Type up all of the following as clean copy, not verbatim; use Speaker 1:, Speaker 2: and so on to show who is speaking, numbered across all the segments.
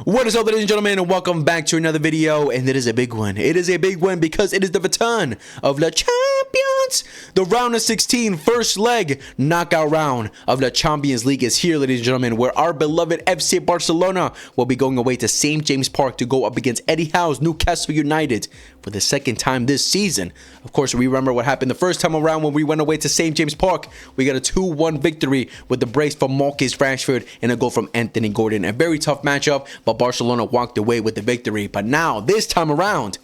Speaker 1: What is up, ladies and gentlemen, and welcome back to another video. And it is a big one. It is a big one because it is the return of the champions. The round of 16 first leg knockout round of the Champions League is here, ladies and gentlemen, where our beloved FC Barcelona will be going away to St. James Park to go up against Eddie Howe's Newcastle United for the second time this season. Of course, we remember what happened the first time around when we went away to St. James Park. We got a 2-1 victory with the brace from Marcus Rashford and a goal from Anthony Gordon. A very tough matchup, but Barcelona walked away with the victory. But now, this time around,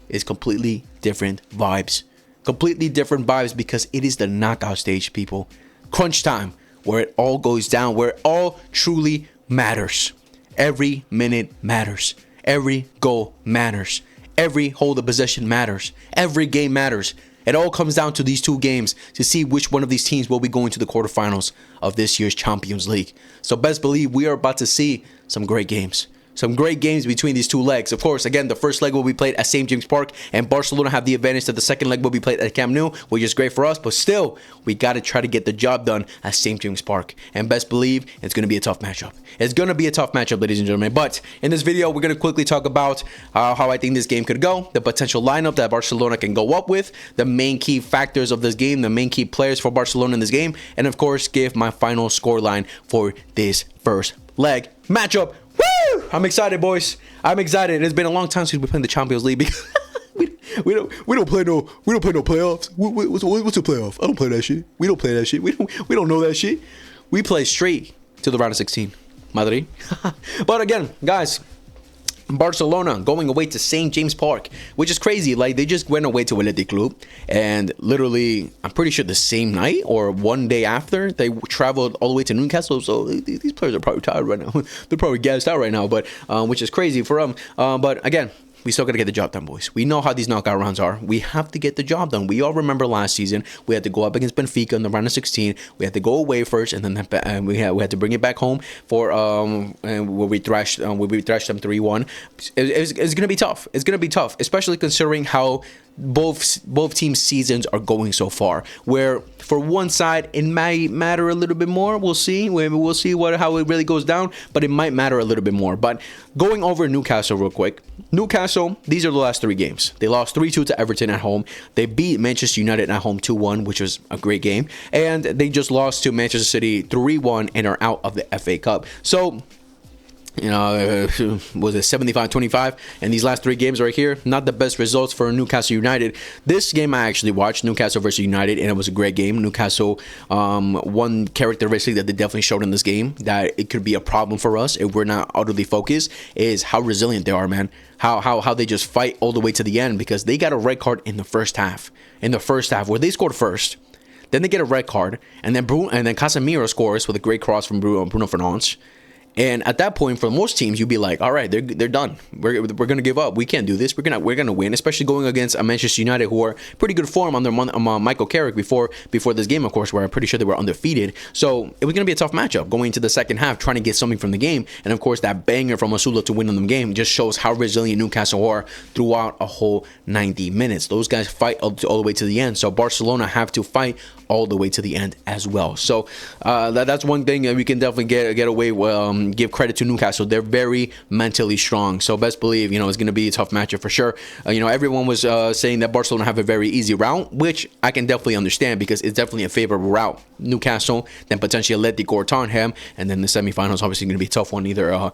Speaker 1: is completely different vibes. Completely different vibes because it is the knockout stage, people. Crunch time, where it all goes down, where it all truly matters. Every minute matters. Every goal matters. Every hold of possession matters. Every game matters. It all comes down to these two games to see which one of these teams will be going to the quarterfinals of this year's Champions League. So best believe we are about to see some great games. Some great games between these two legs. Of course, again, the first leg will be played at St. James Park, and Barcelona have the advantage that the second leg will be played at Camp Nou, which is great for us, but still, we got to try to get the job done at St. James Park. And best believe, it's going to be a tough matchup. It's going to be a tough matchup, ladies and gentlemen. But in this video, we're going to quickly talk about how I think this game could go, the potential lineup that Barcelona can go up with, the main key factors of this game, the main key players for Barcelona in this game, and of course, give my final scoreline for this first leg matchup. Woo! I'm excited, boys. I'm excited. It's been a long time since we played the Champions League because we don't play no playoffs. What's a playoff? I don't play that shit. We don't play that shit. We don't know that shit. We play straight to the round of 16. Madrid. But again, guys, Barcelona going away to St. James Park, which is crazy. Like, they just went away to Athletic Club, and literally, I'm pretty sure the same night or one day after, they traveled all the way to Newcastle. So these players are probably tired right now. They're probably gassed out right now, but which is crazy for them. But again, we still got to get the job done, boys. We know how these knockout rounds are. We have to get the job done. We all remember last season, we had to go up against Benfica in the round of 16. We had to go away first, and then we had to bring it back home for where we thrashed them 3-1. It's going to be tough. It's going to be tough, especially considering how both teams' seasons are going so far. Where for one side it might matter a little bit more. We'll see. We'll see how it really goes down, but it might matter a little bit more. But going over Newcastle real quick. Newcastle, these are the last 3 games. They lost 3-2 to Everton at home. They beat Manchester United at home 2-1, which was a great game. And they just lost to Manchester City 3-1 and are out of the FA Cup. So, you know, was it 75-25? And these last 3 games right here, not the best results for Newcastle United. This game I actually watched, Newcastle versus United, and it was a great game. Newcastle, one characteristic that they definitely showed in this game that it could be a problem for us if we're not utterly focused is how resilient they are, man. How they just fight all the way to the end, because they got a red card in the first half. In the first half, where they scored first. Then they get a red card, and then Casemiro scores with a great cross from Bruno Fernandes. And at that point, for most teams, you'd be like, all right, they're done. We're going to give up. We can't do this. We're gonna win, especially going against a Manchester United who are pretty good form under Michael Carrick before this game, of course, where I'm pretty sure they were undefeated. So it was going to be a tough matchup going into the second half, trying to get something from the game. And of course, that banger from Asula to win in the game just shows how resilient Newcastle are throughout a whole 90 minutes. Those guys fight all the way to the end. So Barcelona have to fight all the way to the end as well. So that's one thing that we can definitely get away with. Give credit to Newcastle. They're very mentally strong. So best believe, it's going to be a tough matchup for sure. Everyone was saying that Barcelona have a very easy route, which I can definitely understand because it's definitely a favorable route. Newcastle, then potentially Atletico or Tottenham, and then the semifinals obviously going to be a tough one. Either,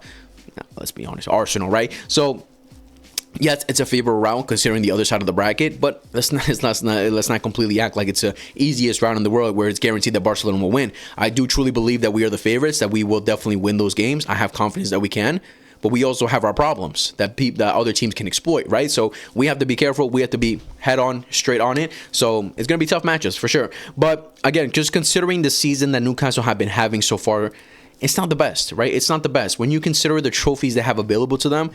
Speaker 1: let's be honest, Arsenal, right? So yes, it's a favorable round considering the other side of the bracket, but let's not completely act like it's the easiest round in the world where it's guaranteed that Barcelona will win. I do truly believe that we are the favorites, that we will definitely win those games. I have confidence that we can, but we also have our problems that other teams can exploit, right? So we have to be careful. We have to be head on, straight on it. So it's going to be tough matches for sure. But again, just considering the season that Newcastle have been having so far, it's not the best, right? It's not the best. When you consider the trophies they have available to them,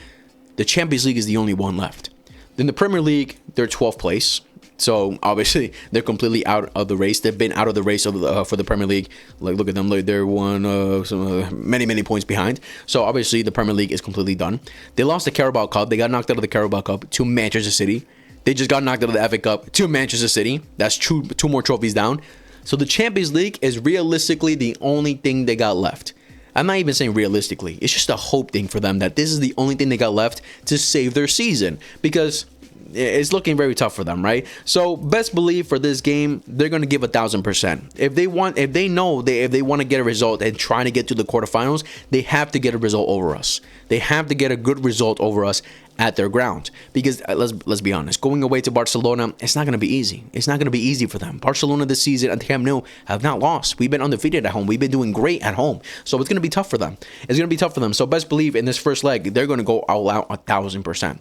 Speaker 1: the Champions League is the only one left. Then the Premier League, they're 12th place. So obviously they're completely out of the race. They've been out of the race for the Premier League. Like, look at them, like they're many points behind. So obviously the Premier League is completely done. They lost the Carabao Cup. They got knocked out of the Carabao Cup to Manchester City. They just got knocked out of the FA Cup to Manchester City. That's two more trophies down. So the Champions League is realistically the only thing they got left. I'm not even saying realistically. It's just a hope thing for them that this is the only thing they got left to save their season, because it's looking very tough for them, right? So best believe for this game, they're going to give 1,000%. If they want to get a result and try to get to the quarterfinals, they have to get a result over us. They have to get a good result over us at their ground, because let's be honest, going away to Barcelona, it's not going to be easy. It's not going to be easy for them. Barcelona this season at the Camp Nou have not lost. We've been undefeated at home. We've been doing great at home. So it's going to be tough for them. It's going to be tough for them. So best believe in this first leg, they're going to go all out 1,000%.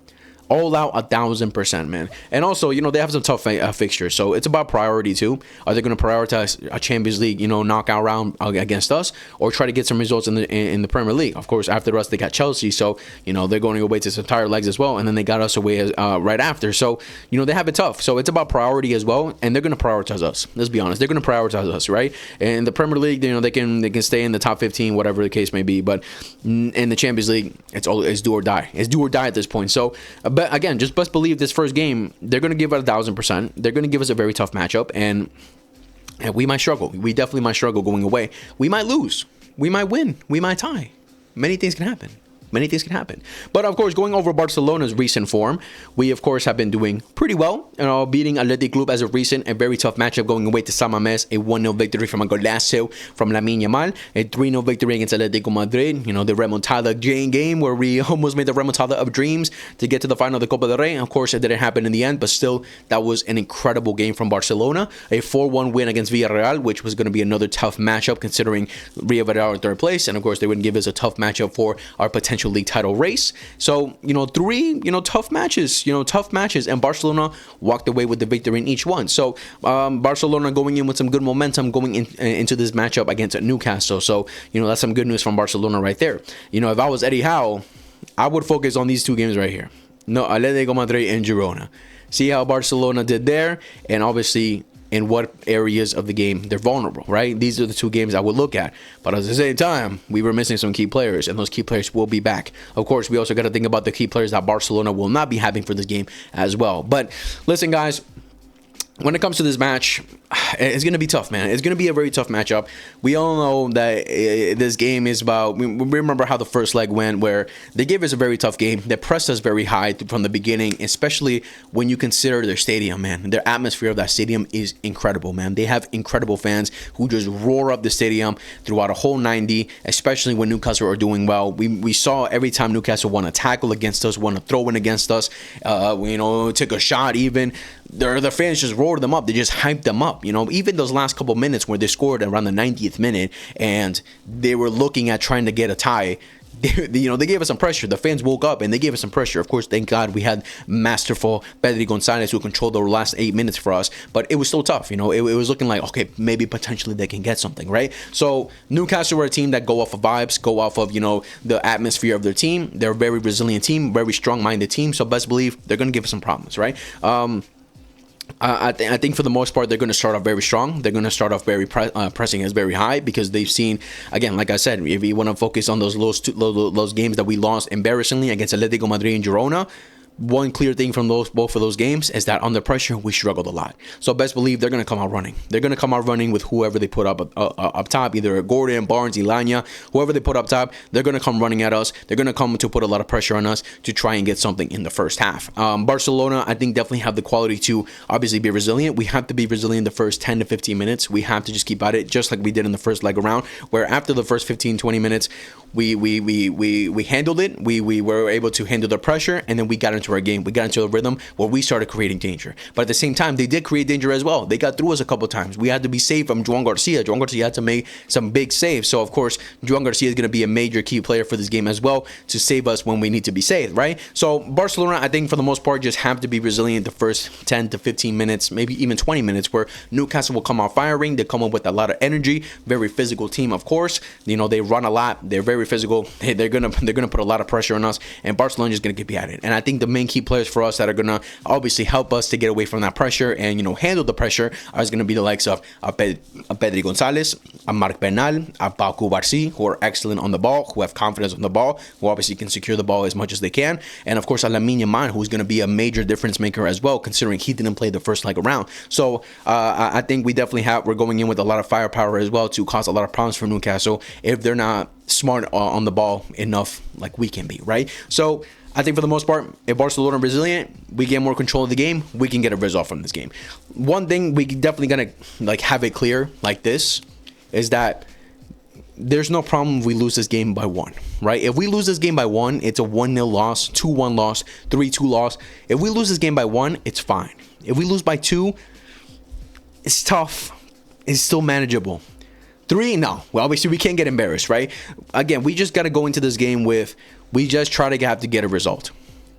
Speaker 1: All out 1,000%, man. And also, you know, they have some tough fixtures, so it's about priority too. Are they going to prioritize a Champions League, you know, knockout round against us, or try to get some results in the Premier League? Of course, after us, they got Chelsea, so you know they're going away to some entire legs as well, and then they got us away right after. So you know they have it tough. So it's about priority as well, and they're going to prioritize us. Let's be honest, they're going to prioritize us, right? And the Premier League, you know, they can stay in the top 15, whatever the case may be, but in the Champions League, it's do or die. It's do or die at this point. So. But again, just best believe this first game, they're going to give it 1,000%. They're going to give us a very tough matchup, and we might struggle. We definitely might struggle going away. We might lose. We might win. We might tie. Many things can happen. Many things can happen. But of course, going over Barcelona's recent form, we of course have been doing pretty well. You know, beating Athletic Club as of recent, a very tough matchup going away to San Mamés, a 1-0 victory from a golazo from Lamine Yamal, a 3-0 victory against Atletico Madrid. You know, the remontada game where we almost made the remontada of dreams to get to the final of the Copa del Rey. Of course, it didn't happen in the end, but still, that was an incredible game from Barcelona. A 4-1 win against Villarreal, which was going to be another tough matchup considering Villarreal in third place, and of course, they wouldn't give us a tough matchup for our potential league title race. So, you know, three, tough matches, and Barcelona walked away with the victory in each one. So, Barcelona going in with some good momentum going into this matchup against Newcastle. So, you know, that's some good news from Barcelona right there. You know, if I was Eddie Howe, I would focus on these two games right here. No, Atletico Madrid and Girona. See how Barcelona did there, and obviously in what areas of the game they're vulnerable, right? These are the two games I would look at. But at the same time, we were missing some key players, and those key players will be back. Of course, we also got to think about the key players that Barcelona will not be having for this game as well. But listen, guys, when it comes to this match, it's going to be tough, man. It's going to be a very tough matchup. We all know that this game is about... We remember how the first leg went, where they gave us a very tough game. They pressed us very high from the beginning, especially when you consider their stadium, man. Their atmosphere of that stadium is incredible, man. They have incredible fans who just roar up the stadium throughout a whole 90, especially when Newcastle are doing well. We saw every time Newcastle won a tackle against us, won a throw-in against us, took a shot even. The fans just roared them up. They just hyped them up. You know, even those last couple minutes where they scored around the 90th minute and they were looking at trying to get a tie, they gave us some pressure. The fans woke up and they gave us some pressure. Of course, thank God we had masterful Pedri Gonzalez who controlled the last 8 minutes for us, but it was still tough. You know, it was looking like, okay, maybe potentially they can get something, right? So Newcastle are a team that go off of vibes, go off of, the atmosphere of their team. They're a very resilient team, very strong-minded team. So best believe they're going to give us some problems, right? I think for the most part, they're going to start off very strong. They're going to start off very pressing us very high, because they've seen, again, like I said, if you want to focus on those games that we lost embarrassingly against Atletico Madrid and Girona, one clear thing from both of those games is that under pressure, we struggled a lot. So best believe they're going to come out running. They're going to come out running with whoever they put up top, either Gordon, Barnes, Ilania, whoever they put up top. They're going to come running at us. They're going to come to put a lot of pressure on us to try and get something in the first half. Barcelona, I think, definitely have the quality to obviously be resilient. We have to be resilient the first 10 to 15 minutes. We have to just keep at it, just like we did in the first leg around, where after the first 15, 20 minutes, we handled it. We were able to handle the pressure, and then we got into our game. We got into a rhythm where we started creating danger. But at the same time, they did create danger as well. They got through us a couple times. We had to be safe from Joan Garcia. Joan Garcia had to make some big saves. So, of course, Joan Garcia is going to be a major key player for this game as well to save us when we need to be saved, right? So, Barcelona, I think, for the most part, just have to be resilient the first 10 to 15 minutes, maybe even 20 minutes, where Newcastle will come out firing. They come up with a lot of energy. Very physical team, of course. They run a lot. They're very physical. They're gonna put a lot of pressure on us, and Barcelona is gonna get at it. And I think the main key players for us that are gonna obviously help us to get away from that pressure and handle the pressure are gonna be the likes of Pedri Gonzalez, a Marc Bernal, a Pau Cubarsí, who are excellent on the ball, who have confidence on the ball, who obviously can secure the ball as much as they can, and of course a Lamine Yamal, who's gonna be a major difference maker as well, considering he didn't play the first leg around. So I think we're going in with a lot of firepower as well to cause a lot of problems for Newcastle if they're not smart on the ball enough like we can be, right? So I think for the most part, if Barcelona are resilient, we get more control of the game, we can get a result from this game. One thing we definitely gonna like have it clear like this is that there's no problem if we lose this game by 1, right? If we lose this game by 1, it's a 1-0 loss, 2-1 loss, 3-2 loss. If we lose this game by 1, it's fine. If we lose by 2, it's tough. It's still manageable. 3, no. Well, obviously we can't get embarrassed, right? Again, we just got to go into this game with, we just try to have to get a result.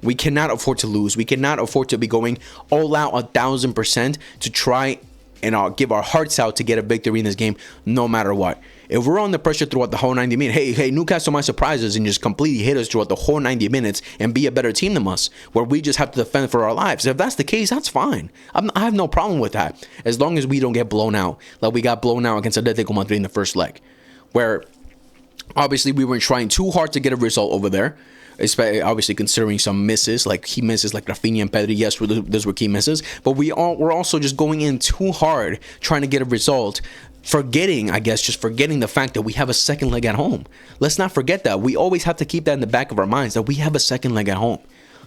Speaker 1: We cannot afford to lose. We cannot afford to be going all out 1,000% to try and give our hearts out to get a victory in this game no matter what. If we're under pressure throughout the whole 90 minutes, hey, Newcastle might surprise us and just completely hit us throughout the whole 90 minutes and be a better team than us, where we just have to defend for our lives. If that's the case, that's fine. I have no problem with that, as long as we don't get blown out like we got blown out against Atletico Madrid in the first leg, where obviously we weren't trying too hard to get a result over there. Obviously considering some misses, like key misses like Rafinha and Pedri. Yes, those were key misses, but we're also just going in too hard trying to get a result, forgetting the fact that we have a second leg at home. Let's not forget that. We always have to keep that in the back of our minds, that we have a second leg at home.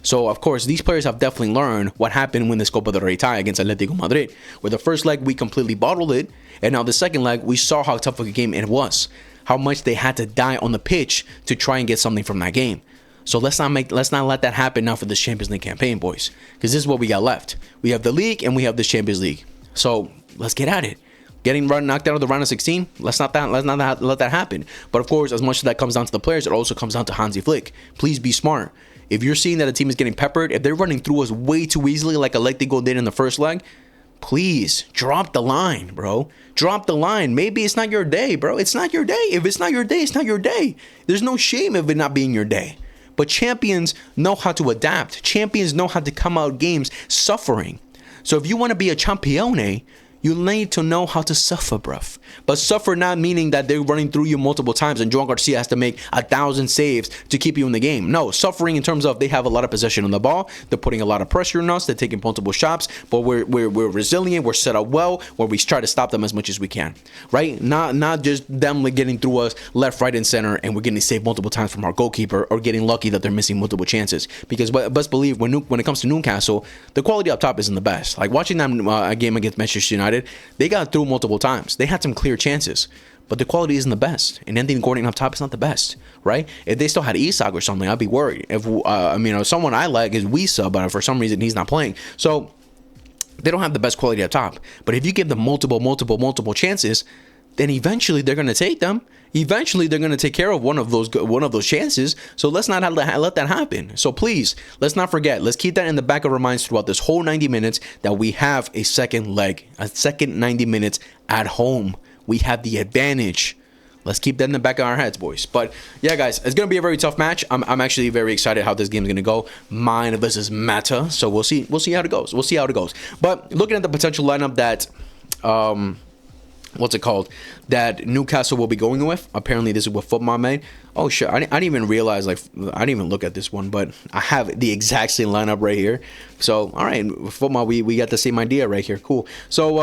Speaker 1: So, of course, these players have definitely learned what happened when the Copa del Rey tie against Atletico Madrid, where the first leg we completely bottled it, and now the second leg we saw how tough of a game it was, how much they had to die on the pitch to try and get something from that game. So let's not let that happen now for this Champions League campaign, boys, because this is what we got left. We have the league and we have the Champions League. So let's get at it. Getting knocked out of the round of 16, let's not let that happen. But of course, as much as that comes down to the players, it also comes down to Hansi Flick. Please be smart. If you're seeing that a team is getting peppered, if they're running through us way too easily like Atletico did in the first leg, please drop the line, bro. Drop the line. Maybe it's not your day, bro. It's not your day. If it's not your day, it's not your day. There's no shame of it not being your day. But champions know how to adapt. Champions know how to come out games suffering. So if you want to be a champione, you need to know how to suffer, bruv. But suffer not meaning that they're running through you multiple times and Joan Garcia has to make 1,000 saves to keep you in the game. No, suffering in terms of they have a lot of possession on the ball. They're putting a lot of pressure on us. They're taking multiple shots. But we're resilient. We're set up well where we try to stop them as much as we can. Right? Not just them getting through us left, right, and center and we're getting saved multiple times from our goalkeeper or getting lucky that they're missing multiple chances. Because best believe when it comes to Newcastle, the quality up top isn't the best. Like watching them game against Manchester United, they got through multiple times. They had some clear chances, but the quality isn't the best. And Anthony Gordon up top is not the best, right? If they still had Isak or something, I'd be worried. If someone I like is VISCA, but for some reason he's not playing, so they don't have the best quality up top. But if you give them multiple chances, then eventually they're going to take them. Eventually they're going to take care of one of those chances. So let's not let that happen. So please, let's not forget. Let's keep that in the back of our minds throughout this whole 90 minutes that we have a second leg, a second 90 minutes at home. We have the advantage. Let's keep that in the back of our heads, boys. But yeah, guys, it's going to be a very tough match. I'm actually very excited how this game is going to go. Mine versus Mata. So we'll see how it goes. We'll see how it goes. But looking at the potential lineup that that Newcastle will be going with. Apparently this is what Football made. Oh shit, I didn't even realize, like, I didn't even look at this one, but I have the exact same lineup right here. So all right, Football, we got the same idea right here. Cool. So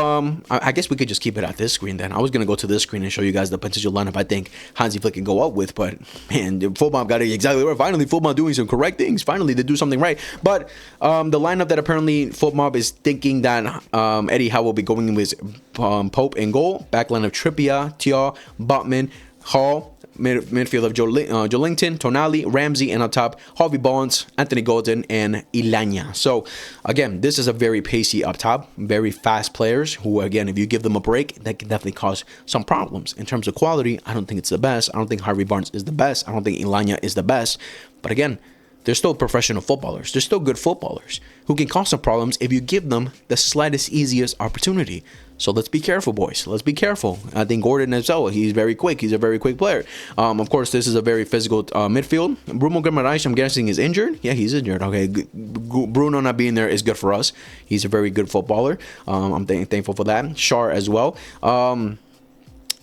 Speaker 1: I guess we could just keep it at this screen then. I was gonna go to this screen and show you guys the potential lineup I think Hansi Flick can go up with, but man, Football got it exactly right. Finally, Football doing some correct things. Finally, they do something right. But the lineup that apparently Football is thinking that Eddie Howe will be going with Pope in goal, backline of Trippier, Thiaw, Botman, Hall, midfield of Joelinton, Tonali, Ramsey, and on top, Harvey Barnes, Anthony Gordon, and Ilania. So, again, this is a very pacey up top, very fast players who, again, if you give them a break, that can definitely cause some problems. In terms of quality, I don't think it's the best. I don't think Harvey Barnes is the best. I don't think Ilania is the best. But again, they're still professional footballers. They're still good footballers who can cause some problems if you give them the slightest, easiest opportunity. So let's be careful, boys. Let's be careful. I think Gordon as well. He's very quick. He's a very quick player. Of course, this is a very physical midfield. Bruno Guimaraes, I'm guessing, is injured. Yeah, he's injured. Okay, Bruno not being there is good for us. He's a very good footballer. I'm thankful for that. Shar as well.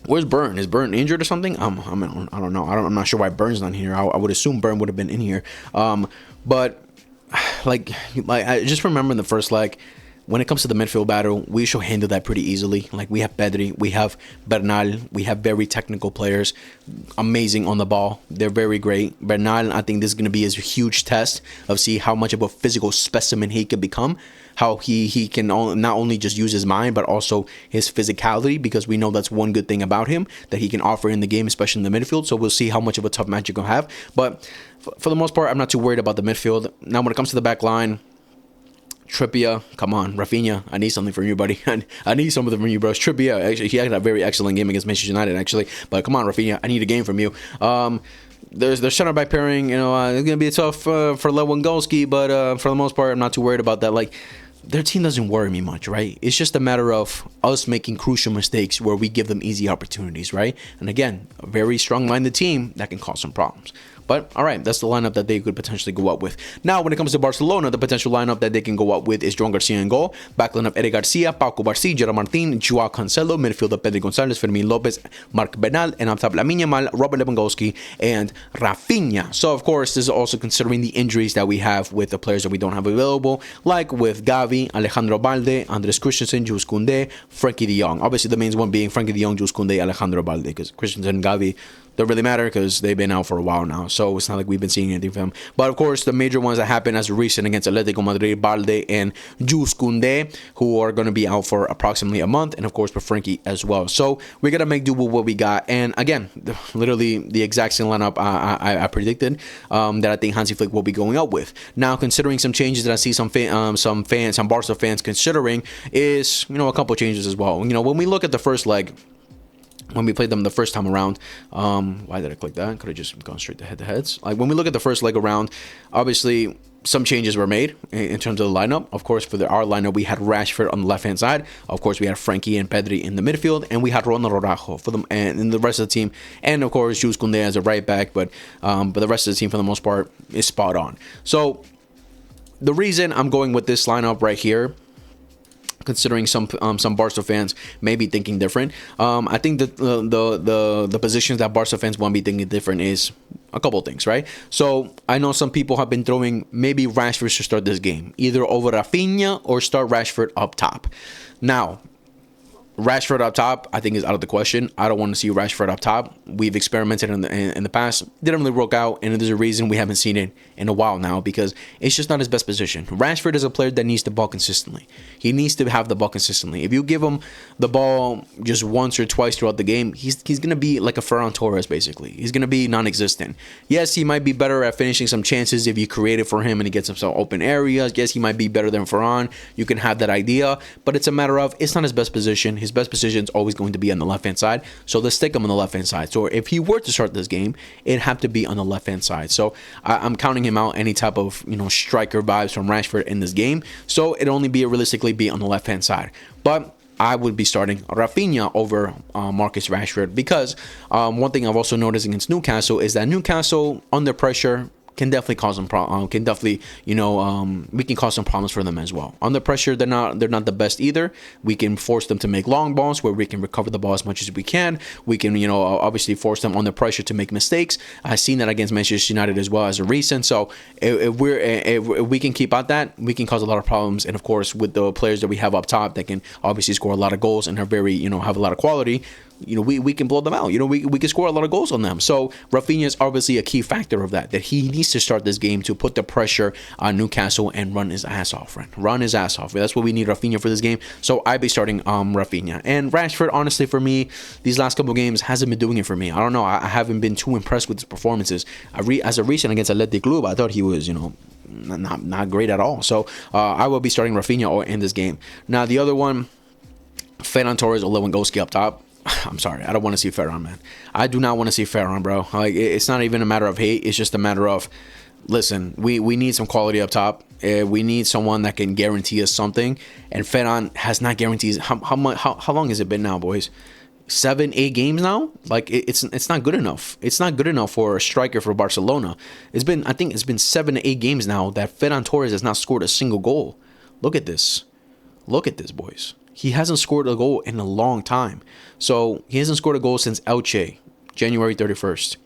Speaker 1: Where's Burn? Is Burn injured or something? I don't know. I'm not sure why Burn's not here. I would assume Burn would have been in here. But like I just remember in the first leg, when it comes to the midfield battle, we should handle that pretty easily. Like, we have Pedri, we have Bernal, we have very technical players, amazing on the ball. They're very great. Bernal, I think this is going to be a huge test of see how much of a physical specimen he can become, how he can not only just use his mind, but also his physicality, because we know that's one good thing about him that he can offer in the game, especially in the midfield. So we'll see how much of a tough match you're going to have. But for the most part, I'm not too worried about the midfield. Now, when it comes to the back line, Trippier, come on, Rafinha, I need something from you, buddy. I need something from you, bro. Trippier, actually, he had a very excellent game against Manchester United, actually. But come on, Rafinha, I need a game from you. Their center back pairing, it's gonna be tough for Lewandowski, but for the most part, I'm not too worried about that. Like, their team doesn't worry me much, right? It's just a matter of us making crucial mistakes where we give them easy opportunities, right? And again, a very strong-minded team that can cause some problems. But, all right, that's the lineup that they could potentially go up with. Now, when it comes to Barcelona, the potential lineup that they can go up with is Joan Garcia in goal. Back lineup, Eric Garcia, Paco Barci, Gerard Martin, Joao Cancelo. Midfielder, Pedri Gonzalez, Fermin Lopez, Marc Bernal. And on top, Lamine Yamal, Robert Lewandowski, and Rafinha. So, of course, this is also considering the injuries that we have with the players that we don't have available, like with Gavi, Alejandro Balde, Andres Christensen, Jules Koundé, Frankie de Jong. Obviously, the main one being Frankie de Jong, Jules Koundé, Alejandro Balde, because Christensen and Gavi don't really matter because they've been out for a while now. So it's not like we've been seeing anything from them. But of course, the major ones that happened as recent against Atletico Madrid, Balde and Jules Koundé, who are going to be out for approximately a month. And of course, for Frankie as well. So we got to make do with what we got. And again, literally the exact same lineup I predicted that I think Hansi Flick will be going out with. Now, considering some changes that I see some Barca fans considering is, a couple changes as well. When we look at the first leg, when we played them the first time around, why did I click that? Could have just gone straight to head-to-heads. Like, when we look at the first leg around, obviously some changes were made in terms of the lineup. Of course, for our lineup, we had Rashford on the left-hand side. Of course, we had Frankie and Pedri in the midfield, and we had Ronald Araujo for them and in the rest of the team. And of course, Jules Koundé as a right back, but the rest of the team, for the most part, is spot on. So the reason I'm going with this lineup right here, considering some Barca fans may be thinking different, I think that the positions that Barca fans want to be thinking different is a couple things, right? So I know some people have been throwing maybe Rashford should start this game, either over Rafinha or start Rashford up top. Now, Rashford up top, I think, is out of the question. I don't want to see Rashford up top. We've experimented in the past. Didn't really work out, and there's a reason we haven't seen it in a while now, because it's just not his best position. Rashford is a player that needs the ball consistently. He needs to have the ball consistently. If you give him the ball just once or twice throughout the game, he's going to be like a Ferran Torres, basically. He's going to be non-existent. Yes, he might be better at finishing some chances if you create it for him and he gets himself open areas. Yes, he might be better than Ferran. You can have that idea, but it's a matter of, it's not his best position. His best position is always going to be on the left-hand side, so let's stick him on the left-hand side. So if he were to start this game, it'd have to be on the left-hand side. So I'm counting him out any type of striker vibes from Rashford in this game. So it'd only be realistically be on the left-hand side. But I would be starting Rafinha over Marcus Rashford, because one thing I've also noticed against Newcastle is that Newcastle, under pressure, can definitely cause them we can cause some problems for them as well. Under pressure, they're not the best either. We can force them to make long balls where we can recover the ball as much as we can. We can obviously force them under pressure to make mistakes. I've seen that against Manchester United as well as a recent. So if we can keep out that, we can cause a lot of problems. And of course, with the players that we have up top that can obviously score a lot of goals and are very have a lot of quality, we can blow them out. We can score a lot of goals on them. So Rafinha is obviously a key factor of that he needs to start this game to put the pressure on Newcastle and run his ass off, friend. Run his ass off. That's what we need Rafinha for this game. So I'd be starting Rafinha. And Rashford, honestly, for me, these last couple games hasn't been doing it for me. I don't know. I haven't been too impressed with his performances. As a recent against Athletic Club, I thought he was, not great at all. So I will be starting Rafinha in this game. Now, the other one, Ferran Torres or Lewandowski up top. I'm sorry, I don't want to see Ferran, man. I do not want to see Ferran, bro. Like, it's not even a matter of hate. It's just a matter of, listen, we need some quality up top. We need someone that can guarantee us something. And Ferran has not guaranteed. How long has it been now, boys? 7-8 games now. Like, it's not good enough. It's not good enough for a striker for Barcelona. I think it's been 7 to 8 games now that Ferran Torres has not scored a single goal. Look at this, boys. He hasn't scored a goal in a long time. So he hasn't scored a goal since Elche, January 31st.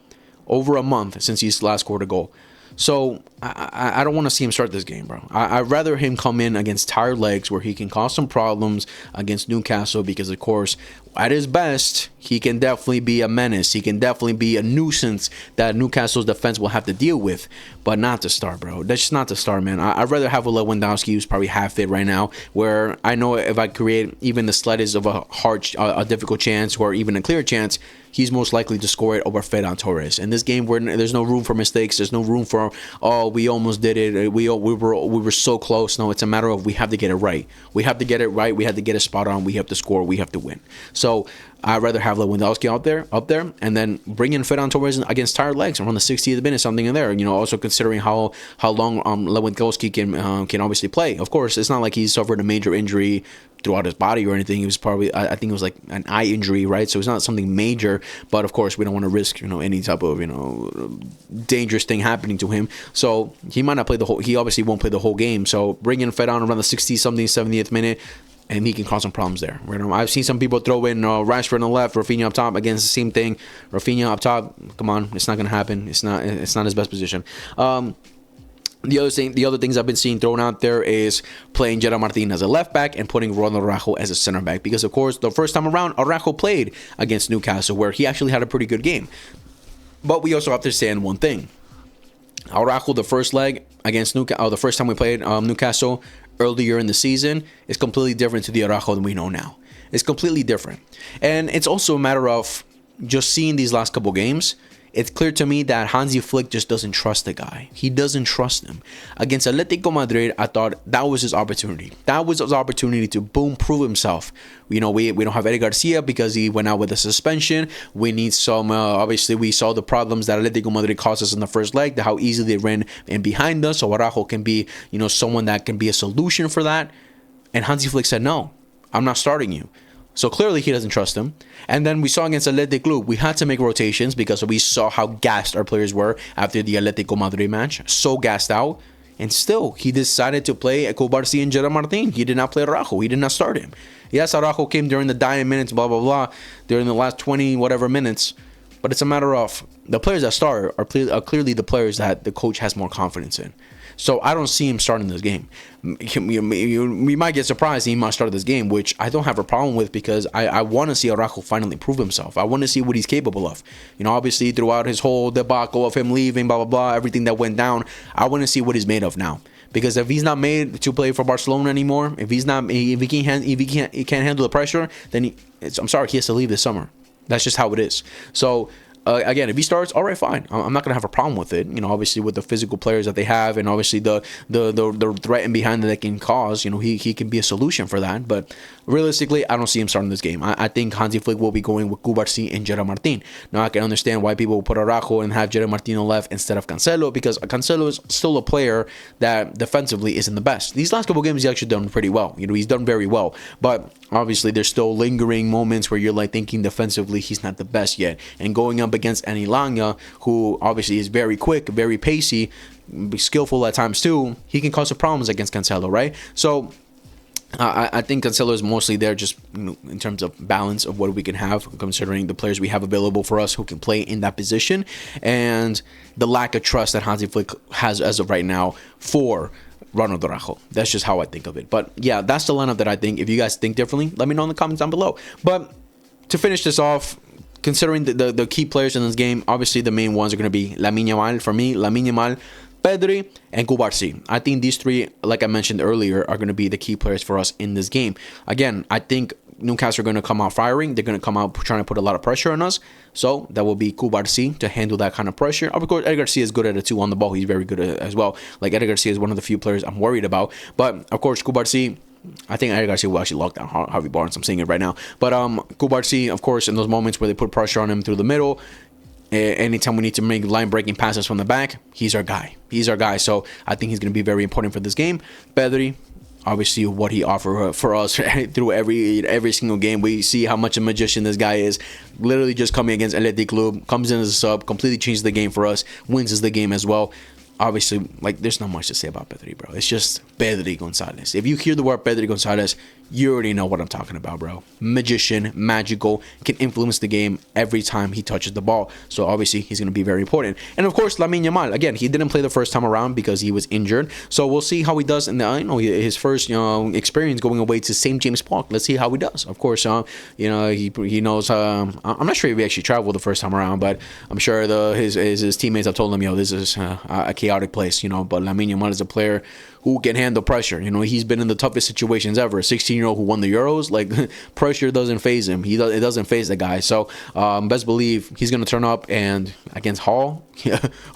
Speaker 1: Over a month since he's last scored a goal. So I don't want to see him start this game, bro. I'd rather him come in against tired legs where he can cause some problems against Newcastle, because of course at his best he can definitely be a menace. He can definitely be a nuisance that Newcastle's defense will have to deal with, but not to start, bro. That's just not to start, man. I'd rather have a Lewandowski who's probably half fit right now, where I know if I create even the slightest of a difficult chance or even a clear chance, he's most likely to score it over Ferran Torres. In this game, where there's no room for mistakes, there's no room for, oh, we almost did it, we were so close. No, it's a matter of we have to get it right. We have to get it right. We have to get it spot on. We have to score. We have to win. So I'd rather have Lewandowski up there, and then bring in Ferran Torres against tired legs around the 60th minute, something in there. You know, also considering how long Lewandowski can obviously play. Of course, it's not like he suffered a major injury throughout his body or anything. It was probably, I think it was like an eye injury, right? So it's not something major, but of course we don't want to risk, you know, any type of, you know, dangerous thing happening to him. So he might not play the whole, he obviously won't play the whole game. So bring in Ferran around the 60-something, 70th minute, and he can cause some problems there. Right? I've seen some people throw in Rashford on the left, Rafinha up top. Against the same thing. Rafinha up top, come on, it's not going to happen. It's not his best position. The other things I've been seeing thrown out there is playing Gerard Martin as a left back and putting Ronald Araujo as a center back, because of course the first time around Araujo played against Newcastle, where he actually had a pretty good game. But we also have to understand one thing: Araujo, the first leg against Newcastle, the first time we played Newcastle earlier in the season, is completely different to the Araujo that we know now. It's completely different, and it's also a matter of just seeing these last couple games. It's clear to me that Hansi Flick just doesn't trust the guy. He doesn't trust him. Against Atletico Madrid, I thought that was his opportunity. That was his opportunity to, boom, prove himself. You know, we don't have Eddie Garcia because he went out with a suspension. We need some, obviously, we saw the problems that Atletico Madrid caused us in the first leg, how easily they ran in behind us. So Araujo can be, you know, someone that can be a solution for that. And Hansi Flick said, no, I'm not starting you. So clearly he doesn't trust him. And then we saw against Athletic Club, we had to make rotations because we saw how gassed our players were after the Atletico Madrid match. So gassed out. And still, he decided to play Cubarsí and Gerard Martin. He did not play Araujo. He did not start him. Yes, Araujo came during the dying minutes, blah, blah, blah, during the last 20 whatever minutes. But it's a matter of the players that start are clearly the players that the coach has more confidence in. So I don't see him starting this game. We might get surprised he might start this game, which I don't have a problem with, because I want to see Araujo finally prove himself. I want to see what he's capable of. You know, obviously throughout his whole debacle of him leaving, blah, blah, blah, everything that went down, I want to see what he's made of now. Because if he's not made to play for Barcelona anymore, if he can't handle the pressure, then I'm sorry, he has to leave this summer. That's just how it is. So again, if he starts, all right, fine. I'm not gonna have a problem with it. You know, obviously with the physical players that they have, and obviously the threat in behind that they can cause. You know, he can be a solution for that. But realistically, I don't see him starting this game. I think Hansi Flick will be going with Cubarsí and Gerard Martin. Now I can understand why people will put Araujo and have Gerard Martin on left instead of Cancelo, because Cancelo is still a player that defensively isn't the best. These last couple games he's actually done pretty well. You know, he's done very well. But obviously there's still lingering moments where you're like thinking defensively he's not the best yet. And going up against Anilanga, who obviously is very quick, very pacey, skillful at times too, he can cause some problems against Cancelo, right? So I think Cancelo is mostly there just, you know, in terms of balance of what we can have, considering the players we have available for us who can play in that position, and the lack of trust that Hansi Flick has as of right now for Ronald Araujo. That's just how I think of it. But yeah, that's the lineup that I think. If you guys think differently, let me know in the comments down below. But to finish this off, considering the key players in this game, obviously the main ones are going to be Lamine Yamal, for me, Lamine Yamal, Pedri, and Cubarsí. I think these three, like I mentioned earlier, are going to be the key players for us in this game. Again, I think Newcastle are going to come out firing. They're going to come out trying to put a lot of pressure on us. So that will be Cubarsí to handle that kind of pressure. Of course, Eddie Garcia is good at it too on the ball. He's very good at it as well. Like, Eddie Garcia is one of the few players I'm worried about. But of course, Cubarsí, I think Eddie Garcia will actually lock down Harvey Barnes. I'm saying it right now. But Cubarsí, of course, in those moments where they put pressure on him through the middle, anytime we need to make line-breaking passes from the back, he's our guy. He's our guy. So I think he's going to be very important for this game. Pedri, obviously, what he offered for us through every single game. We see how much a magician this guy is. Literally just coming against Athletic Club, comes in as a sub, completely changes the game for us, wins us the game as well. obviously, like, there's not much to say about Pedri, bro. It's just Pedri Gonzalez. If you hear the word Pedri Gonzalez, you already know what I'm talking about, bro. Magician, magical, can influence the game every time he touches the ball. So obviously he's going to be very important. And of course, Lamine Yamal, again, he didn't play the first time around because he was injured. So we'll see how he does in the, his first, experience going away to St. James Park. Let's see how he does. Of course, he knows. I'm not sure if he actually traveled the first time around, but I'm sure his teammates have told him, this is a chaotic place, But Lamine Yamal is a player who can handle pressure. He's been in the toughest situations ever. A 16-year-old who won the Euros, like, pressure doesn't faze him. It doesn't faze the guy. So best believe he's gonna turn up, and against Hall,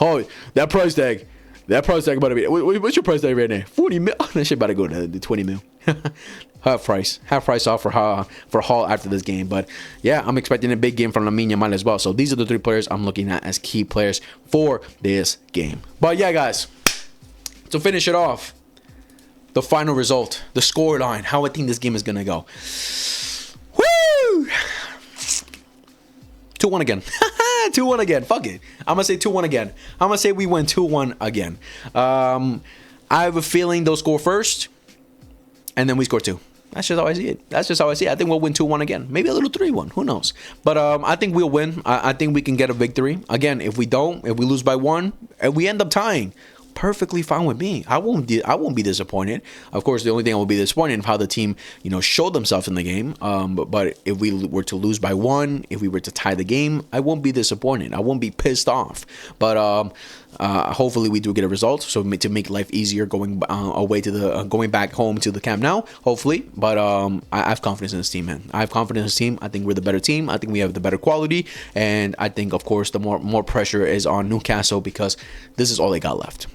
Speaker 1: Hall, that price tag about to be. What's your price tag right now? 40 mil. That shit about to go to 20 mil. half price off for Hall after this game. But yeah, I'm expecting a big game from Lamine Yamal as well. So these are the 3 players I'm looking at as key players for this game. But yeah, guys, to finish it off, the final result, the score line, how I think this game is gonna go. Woo! 2-1 again. 2-1 again. Fuck it. I'm gonna say 2-1 again. I'm gonna say we win 2-1 again. I have a feeling they'll score first, and then we score 2. That's just how I see it. I think we'll win 2-1 again. Maybe a little 3-1. Who knows? But I think we'll win. I think we can get a victory. Again, if we lose by 1, and we end up tying, perfectly fine with me. I won't be disappointed. Of course, the only thing I will be disappointed is how the team, showed themselves in the game. But if we were to lose by 1, if we were to tie the game, I won't be disappointed. I won't be pissed off. But hopefully we do get a result, so to make life easier going away to going back home to the Camp Nou, hopefully. But I have confidence in this team, man. I have confidence in this team. I think we're the better team. I think we have the better quality, and I think, of course, the more pressure is on Newcastle, because this is all they got left.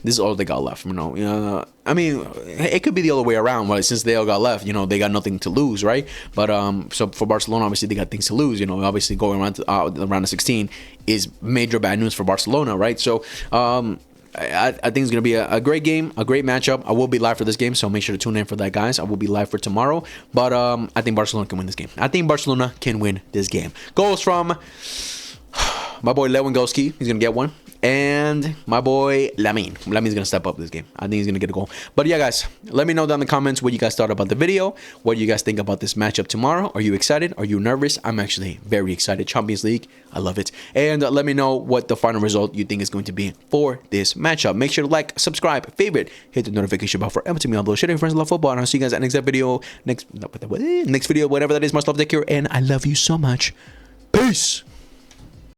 Speaker 1: I mean, it could be the other way around. Right? Since they all got left, they got nothing to lose, right? But so for Barcelona, obviously they got things to lose. Obviously going around to round of 16 is major bad news for Barcelona, right? So I think it's gonna be a great game, a great matchup. I will be live for this game, so make sure to tune in for that, guys. I will be live for tomorrow. But I think Barcelona can win this game. Goals from my boy Lewandowski. He's gonna get one. And my boy Lamine. Lamine's going to step up this game. I think he's going to get a goal. But yeah, guys, let me know down in the comments what you guys thought about the video. What do you guys think about this matchup tomorrow? Are you excited? Are you nervous? I'm actually very excited. Champions League. I love it. And let me know what the final result you think is going to be for this matchup. Make sure to like, subscribe, favorite, hit the notification bell for everything me upload. Share with your friends, love football. And I'll see you guys at next video. Next video, whatever that is. Much love, take care. And I love you so much. Peace.